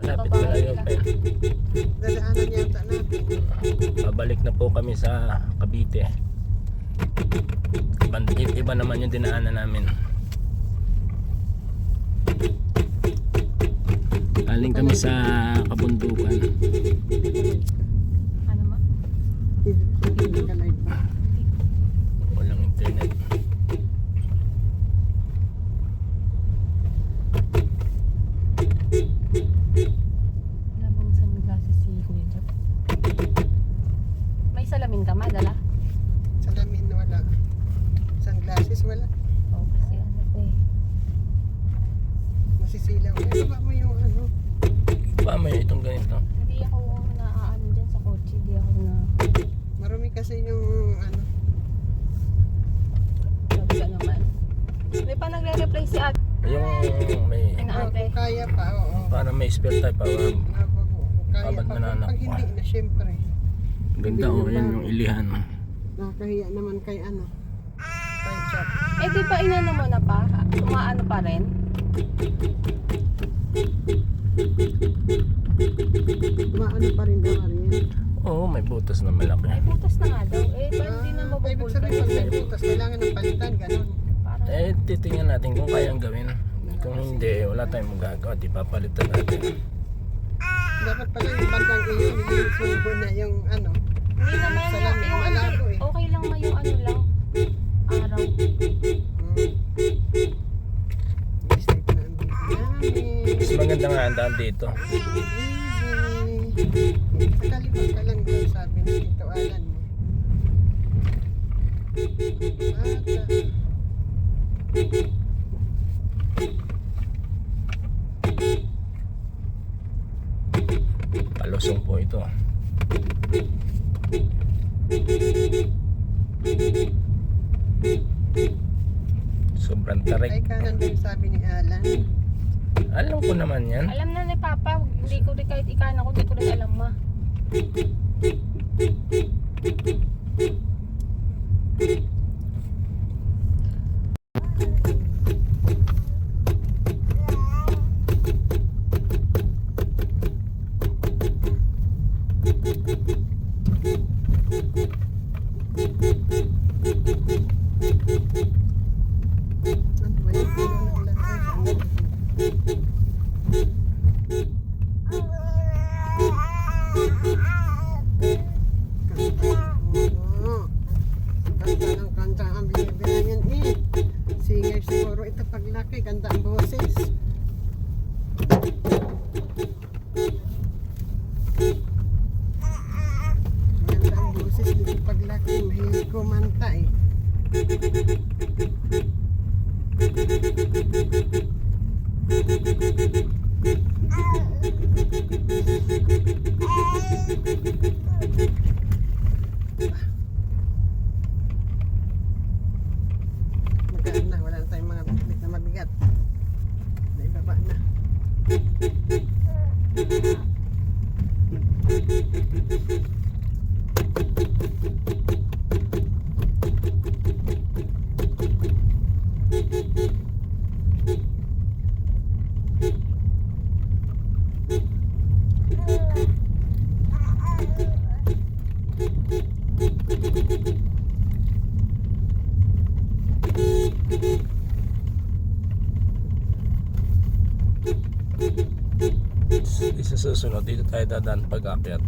Lapit malayo pa yun. Dadaanan yata natin. Babalik na po kami sa Cavite. Iba naman yung dinaanan namin. Galing kami sa kabundukan. Ano ma? Hindi ka live ba? Walang internet. Wala bang sunglasses si Kuya Jeff? May salamin ka ma, dala? Salamin wala. Sunglasses wala. Oo, kasi ano po eh. Masisilaw. Eh, baba mo yung ano. Ba may itong ganito. Hindi ako naaano dyan sa kotse. Hindi ako na... Marami kasi yung ano. Sabi ka naman. May pa nagre-reply si ate. Yung may Ano ate? Kung kaya pa, oo. para may spare type pa. Kung kaya Abad pa. mananak Pag hindi na, syempre. Ganda oh, yan yung ilihan. Nakakahiya naman kay ano. Kay Jack. Eh di ba inano mo na pa? Tumaano pa rin? Maano pa rin daw rin. Oo, may butas na malaki. Ay butas na nga daw. Eh pa hindi na Ibig mabubulkan. sabihin, pag may butas, kailangan ng palitan, ganun. Parang Eh, titingnan natin kung kayang gawin. Kung hindi, wala tayong magagawa. Di papalitan natin. Dapat pala yung bandang iyon, nilisubo na yung ano. hindi naman Salamin, yung ano, malabo eh. okay lang ma yung ano lang. Araw. District na ang baby namin. Mas maganda nga ang daan dito. Sa kaliwa ka lang daw, sabi ni Tito Alan mo. Palusong po ito. Sobrang tarik. Ay, kanan din sabi ni Alan. Alam ko naman yan. Alam na ni Papa, hindi ko rin kahit ikana ko, hindi ko rin alam ma. Ano ba yun? Ano naglagay? Oo. Ganda ng kanta ang binibilangan eh. Singer siguro ito paglaki. Ganda ang boses. Ganda ang boses dito paglaki. Mahilig kumanta eh. Magaan na, wala na tayong mga bitbit na mabigat. Naibaba na. Isa susunod, dito tayo dadaan pag-akyat.